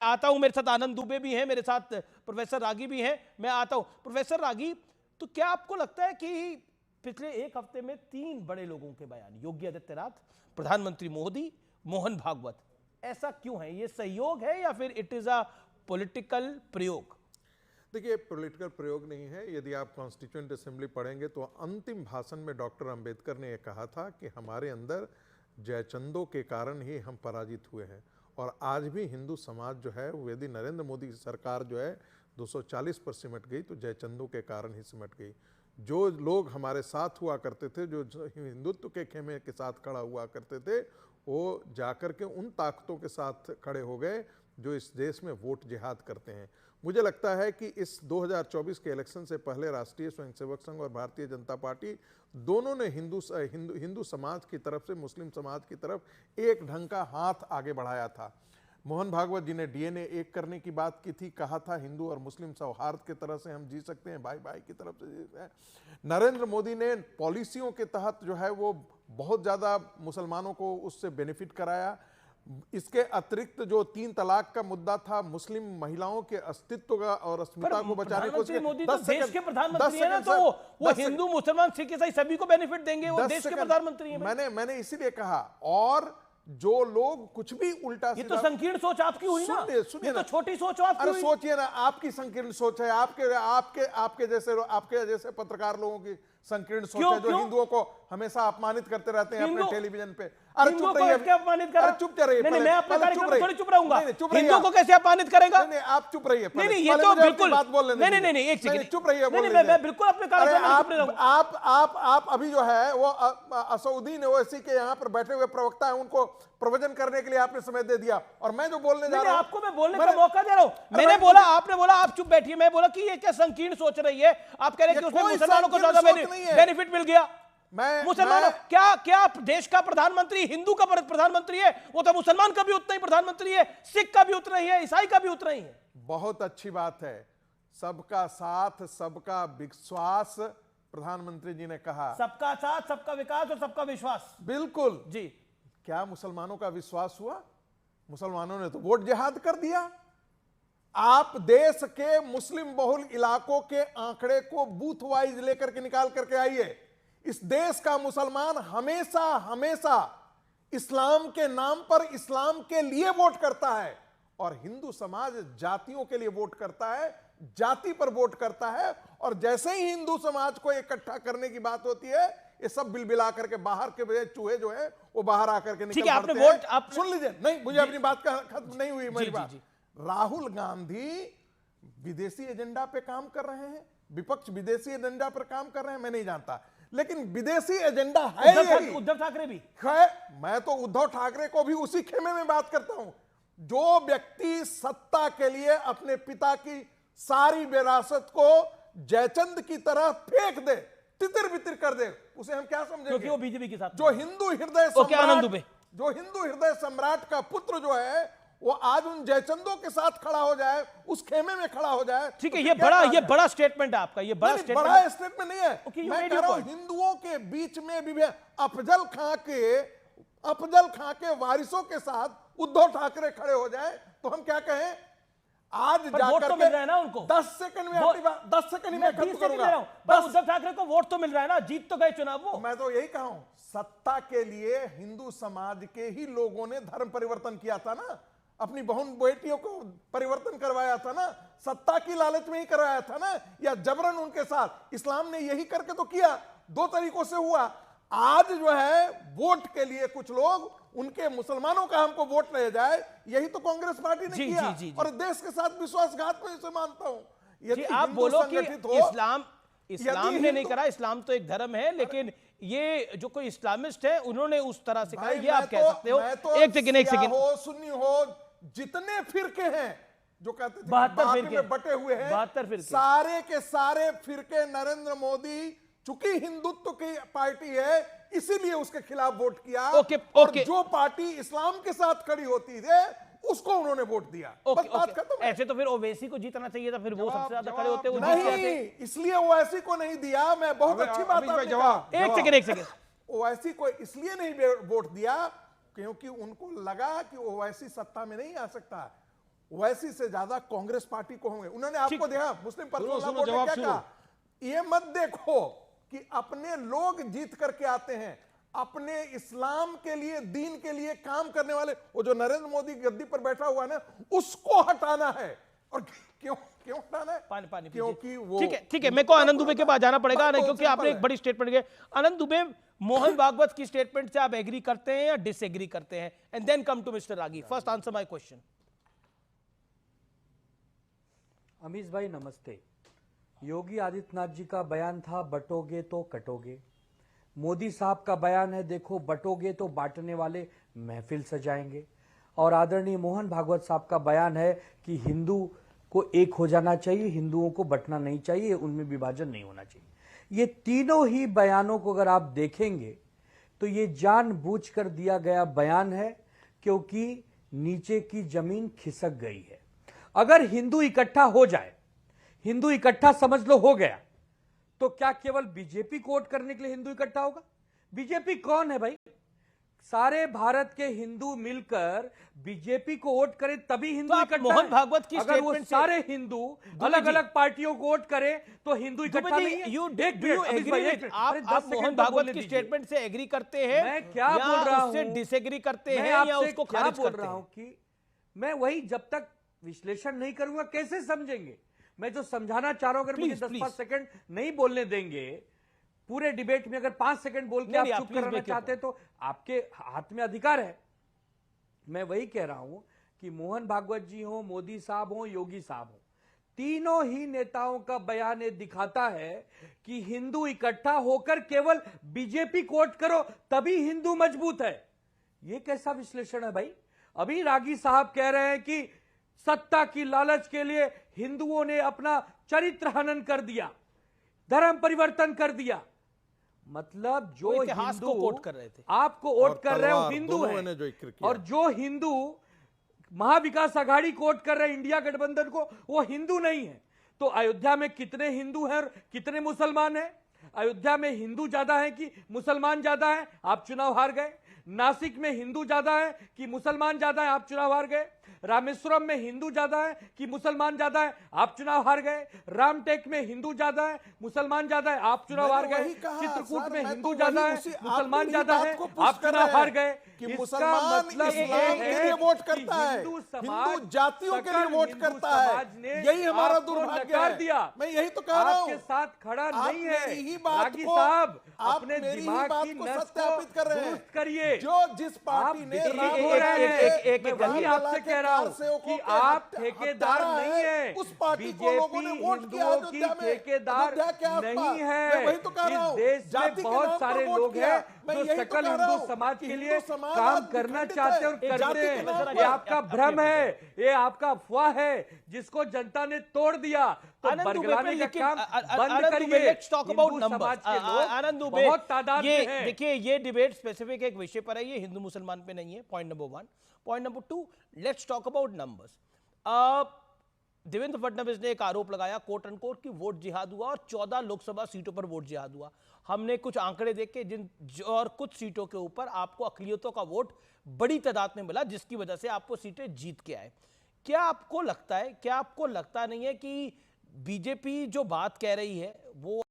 आता हूं, मेरे साथ आनंद दुबे भी हैं, मेरे साथ प्रोफेसर रागी भी हैं। मैं आता हूं प्रोफेसर रागी, तो क्या आपको लगता है कि पिछले एक हफ्ते में 3 बड़े लोगों के बयान, योगी आदित्यनाथ, प्रधानमंत्री मोदी, मोहन भागवत, ऐसा क्यों है? ये सहयोग है या फिर इट इज अ पॉलिटिकल प्रयोग? देखिए, पॉलिटिकल प्रयोग नहीं है। यदि आप कॉन्स्टिट्यूएंट असेंबली पढ़ेंगे तो अंतिम भाषण में डॉक्टर अंबेडकर ने यह कहा था कि हमारे अंदर जयचंदों के कारण ही हम पराजित हुए हैं। और आज भी हिंदू समाज जो है, वो यदि नरेंद्र मोदी की सरकार जो है 240 पर सिमट गई तो जयचंदों के कारण ही सिमट गई। जो लोग हमारे साथ हुआ करते थे, जो हिंदुत्व के खेमे के साथ खड़ा हुआ करते थे, वो जाकर के उन ताकतों के साथ खड़े हो गए जो इस देश में वोट जिहाद करते हैं। मुझे लगता है कि इस 2024 के इलेक्शन से पहले राष्ट्रीय स्वयंसेवक संघ और भारतीय जनता पार्टी दोनों ने हिंदू समाज की तरफ से मुस्लिम समाज की तरफ एक ढंग का हाथ आगे बढ़ाया था। मोहन भागवत जी ने डीएनए एक करने की बात की थी, कहा था हिंदू और मुस्लिम सौहार्द की तरह से हम जी सकते हैं, भाई भाई की तरफ से जी सकते हैं। नरेंद्र मोदी ने पॉलिसियों के तहत जो है वो बहुत ज़्यादा मुसलमानों को उससे बेनिफिट कराया। इसके अतिरिक्त जो 3 तलाक का मुद्दा था, मुस्लिम महिलाओं के अस्तित्व का और अस्मिता को बचाने को, मोदी तो देश के प्रधानमंत्री है ना, तो वो हिंदू मुसलमान सिख ईसाई सभी को बेनिफिट देंगे, वो देश के प्रधानमंत्री हैं। मैंने इसीलिए कहा, और जो लोग कुछ भी उल्टा, ये तो संकीर्ण सोच आपकी हुई ना, ये तो छोटी सोच आपकी हुई। सोचिए ना, आपकी संकीर्ण सोच है, आपके जैसे पत्रकार लोगों की संकीर्ण सोच है, जो हिंदुओं को हमेशा अपमानित करते रहते हैं अपने टेलीविजन पे। अरे चुप रहिए, क्या अपमानित कर? चुप रहिए। नहीं, मैं अपने कार्यक्रम में थोड़ी चुप रहूंगा। हिंदुओं को कैसे अपमानित करेगा? नहीं, आप चुप रहिए। नहीं, ये तो बिल्कुल बात बोल लेने। नहीं, एक सेकंड, चुप रहिए। नहीं, मैं बिल्कुल अपने कार्यक्रम में चुप रहूंगा। आप अभी जो है वो असउद्दीन ओवैसी के यहाँ पर बैठे हुए प्रवक्ता है, उनको प्रवचन करने के लिए आपने समय दे दिया, और मैं जो बोलने जा रहा हूं, आपको मैं बोलने का मौका दे रहा हूं। मैंने बोला, आपने बोला आप चुप बैठिए, मैं बोला कि ये क्या संकीर्ण सोच रही है? आप कह रहे हैं कि उसमें मुसलमानों को ज्यादा बेनिफिट मिल गया। मुसलमानों क्या देश का प्रधानमंत्री हिंदू का प्रधानमंत्री है? वो तो मुसलमान का भी उतना ही प्रधानमंत्री है, सिख का भी उतना ही है, ईसाई का भी उतना ही है। बहुत अच्छी बात है, सबका साथ सबका विश्वास, प्रधानमंत्री जी ने कहा। सबका साथ सबका विकास और सबका विश्वास। बिल्कुल जी। क्या मुसलमानों का विश्वास हुआ? मुसलमानों ने तो वोट जिहाद कर दिया। आप देश के मुस्लिम बहुल इलाकों के आंकड़े को बूथ वाइज लेकर के निकाल करके आइए। इस देश का मुसलमान हमेशा इस्लाम के नाम पर इस्लाम के लिए वोट करता है, और हिंदू समाज जातियों के लिए वोट करता है, जाति पर वोट करता है। और जैसे ही हिंदू समाज को इकट्ठा करने की बात होती है, ये सब बिलबिला करके बाहर के चूहे जो है वो बाहर आकर के निकल पड़ते हैं। वोट आप सुन लीजिए। नहीं, मुझे अपनी बात का खत्म नहीं हुई मेरी बात। राहुल गांधी विदेशी एजेंडा पे काम कर रहे हैं, विपक्ष विदेशी एजेंडा पर काम कर रहे हैं, मैं नहीं जानता, लेकिन विदेशी एजेंडा है। उद्धव ठाकरे भी है। मैं तो उद्धव ठाकरे को भी उसी खेमे में बात करता हूं। जो व्यक्ति सत्ता के लिए अपने पिता की सारी विरासत को जयचंद की तरह फेंक दे, तितर बितर कर दे, उसे हम क्या समझेंगे? क्योंकि वो बीजेपी के साथ। जो हिंदू हृदय सम्राट का पुत्र जो है, वो आज उन जयचंदों के साथ खड़ा हो जाए, उस खेमे में खड़ा हो जाए। ठीक है, ये बड़ा स्टेटमेंट है आपका, ये बड़ा स्टेटमेंट नहीं है। मैं कह रहा हूं हिंदुओं के बीच में भी अफजल खां के वारिसों के साथ उद्धव ठाकरे खड़े हो जाए तो हम क्या कहें? आज जाकर तो मिल रहा है ना उनको। 10 सेकंड में अपनी बात, 10 सेकंड में खत्म करूंगा। उद्धव ठाकरे को वोट तो मिल रहा है ना, जीत तो गए चुनाव वो। मैं तो यही कहा हूं, सत्ता के लिए हिंदू समाज के ही लोगों ने धर्म परिवर्तन किया था ना, अपनी बहन बेटियों को परिवर्तन करवाया था ना, सत्ता की लालच में ही करवाया था ना, या जबरन उनके साथ? इस्लाम ने यही करके तो किया, 2 तरीकों से हुआ। आज जो है वोट के लिए कुछ लोग उनके मुसलमानों का हमको वोट ले जाए, यही तो कांग्रेस पार्टी ने किया। जी। और देश के साथ विश्वासघात में इसे मानता हूं। यदि आप बोलो कि इस्लाम ने नहीं करा, इस्लाम तो एक धर्म है, लेकिन ये जो कोई इस्लामिस्ट है उन्होंने उस तरह से कहा, ये आप कह सकते हो। एक सेकंड हो, सुन्नी हो, जितने फिरके हैं जो कहते थे 72 फिरके बटे हुए हैं, 72 फिरके, सारे के सारे फिरके नरेंद्र मोदी, चूंकि हिंदुत्व की पार्टी है इसीलिए उसके खिलाफ वोट किया। और जो पार्टी इस्लाम के साथ खड़ी होती है उसको उन्होंने वोट दिया। बात खत्म। ऐसे तो फिर ओवैसी को जीतना चाहिए था, फिर वो सबसे ज्यादा खड़े होते। नहीं, इसलिए ओवैसी को नहीं दिया। मैं बहुत अच्छी बात एक सेकंड ओवैसी को इसलिए नहीं वोट दिया क्योंकि उनको लगा कि ओवैसी सत्ता में नहीं आ सकता। वैसी से ज्यादा कांग्रेस पार्टी को होंगे। उन्होंने आपको देखा मुस्लिम पर्सनल सुनो, बोर्ड ने जवाब क्या सुनो। कहा, ये मत देखो कि अपने लोग जीत करके आते हैं, अपने इस्लाम के लिए, दीन के लिए काम करने वाले, वो जो नरेंद्र मोदी गद्दी पर बैठा हुआ है ना, उसको हटाना है। और क्यों क्यों हटाना है? पानी पानी क्योंकि वो ठीक है, मेरे को आनंद दुबे के पास जाना पड़ेगा बात ना, बहुत क्योंकि सिंपल आपने एक है। बड़ी स्टेटमेंट की। आनंद दुबे, मोहन भागवत की स्टेटमेंट से आप एग्री करते हैं या डिसएग्री करते हैं? And then come to mister Ragi. First answer my question. Amish भाई नमस्ते। योगी आदित्यनाथ जी का बयान था बटोगे तो कटोगे। मोदी साहब का बयान है देखो बटोगे तो बांटने वाले महफिल सजाएंगे। और आदरणीय मोहन भागवत साहब का बयान है कि हिंदू को एक हो जाना चाहिए, हिंदुओं को बंटना नहीं चाहिए, उनमें विभाजन नहीं होना चाहिए। ये तीनों ही बयानों को अगर आप देखेंगे तो ये जानबूझकर दिया गया बयान है, क्योंकि नीचे की जमीन खिसक गई है। अगर हिंदू इकट्ठा हो जाए, हिंदू इकट्ठा समझ लो हो गया, तो क्या केवल बीजेपी को वोट करने के लिए हिंदू इकट्ठा होगा? बीजेपी कौन है भाई? सारे भारत के हिंदू मिलकर बीजेपी को वोट करें तभी हिंदू आप इकट्ठा मोहन है। भागवत की अगर वो स्टेटमेंट से- सारे हिंदू अलग अलग पार्टियों को वोट करें तो हिंदू इकट्ठा नहीं है। You एक do you minute, Amit agree भाई, with- एक मिनट। आप अरे 10 आप सेकंड मोहन तो भागवत बोलने की दीजिए। स्टेटमेंट से एग्री करते हैं? मैं क्या या बोल रहा उससे हूं? डिसएग्री करते मैं हैं या आपसे उसको क्या खारिज बोल करते रहा हैं? हूं कि मैं वही जब तक विश्लेषण नहीं करूंगा कैसे समझेंगे? मैं जो समझाना चाह रहा हूं, अगर मुझे Please, 10-5 please. सेकंड नहीं बोलने देंगे पूरे डिबेट में, अगर 5 सेकंड बोल के नहीं, आप नहीं, चुप please कराना make your चाहते हैं तो आपके हाथ में अधिकार है। मैं वही कह रहा हूं कि मोहन भागवत जी हो, मोदी साहब हो, योगी साहब हो, तीनों ही नेताओं का बयान ये दिखाता है कि हिंदू इकट्ठा होकर केवल बीजेपी को वोट करो तभी हिंदू मजबूत है। ये कैसा विश्लेषण है भाई? अभी रागी साहब कह रहे हैं कि सत्ता की लालच के लिए हिंदुओं ने अपना चरित्र हनन कर दिया, धर्म परिवर्तन कर दिया। मतलब जो वो इतिहास हिंदू को कोट कर रहे थे। आपको वोट और कर रहे हो तलवार, हिंदू दोनों है, मैंने जो जिक्र किया। और जो हिंदू महाविकास आघाड़ी को वोट कर रहे हैं, इंडिया गठबंधन को, वो हिंदू नहीं है। तो अयोध्या में कितने हिंदू हैं और कितने मुसलमान हैं? अयोध्या में हिंदू ज्यादा है कि मुसलमान ज्यादा है? आप चुनाव हार गए। नासिक में हिंदू ज्यादा है कि मुसलमान ज्यादा है? आप चुनाव हार गए। रामेश्वरम में हिंदू ज्यादा है कि मुसलमान ज्यादा है? आप चुनाव हार गए। रामटेक में हिंदू ज्यादा है, मुसलमान ज्यादा है? आप चुनाव हार मैंने गए। वही कहा, चित्रकूट सर, में मैं हिंदू तो ज्यादा वही है, उसी- आप मुसलमान मेरी ज्यादा बात है? को पुश आप कर चुनाव रहे हार हैं गए। कि इसका मुसलमान मतलब इस्लाम ये के लिए वोट कि करता है, हिंदू हिंदू जातियों के लिए सकल वोट हिंदू करता है। समाज ने यही हमारा आपको दुर्भाग्य नकार है। दिया। मैं यही तो कह रहा हूं। आपके साथ खड़ा आप नहीं है। मेरी ही बात रागी को- साहब आप अपने मेरी ही दिमाग बात की को नस सत्यापित कर रहे हैं। दुरुस्त करिए। जो जिस पार्टी ने आप राम हो रहे हैं, एक- मैं वही राम आपसे लला के कह रहा हूं कारसेवकों कि के आप हत्या- ठेकेदार हत्यारा नहीं है। उस पार्टी को लोगों ने वोट किया हिंदुओं की अयोध्या में। ठेकेदार अयोध्या के आसपास। नहीं है। मैं वही तो कह रहा इस हूं। देश में जाति के बहुत नाम पर सारे वोट लोग किया। हैं मैं जो यही तो सकल कह रहा हिंदू हूं समाज कि के हिंदू लिए समाज काम आज करना विखंडित चाहते हैं और है। जाति करते के नाम हैं। पर- ये आपका भ्रम है, ये आपका अफवाह है जिसको जनता ने तोड़ दिया। तो आनंद दुबे पे बरगलाने का लेकिन काम बंद आनंद दुबे, करिए। Let's talk about Hindu numbers. समाज के लोग आनंद दुबे, बहुत तादाद ये में हैं। देखिए, ये डिबेट स्पेसिफिक एक विषय पर है, ये हिंदू मुसलमान पे नहीं है। Point number 1। Point number 2, let's talk about numbers. Devendra Fadnavis ने एक आरोप लगाया कोट अनकोट कि वोट जिहाद हुआ और 14 लोकसभा सीटों पर वोट जिहाद हुआ। हमने कुछ आंकड़े देखे और कुछ सीटों के ऊपर आपको अक़लियतों का वोट बड़ी तादाद में मिला, जिसकी वजह से आपको सीटें जीत के आए। क्या आपको लगता है, क्या आपको लगता नहीं है कि बीजेपी जो बात कह रही है वो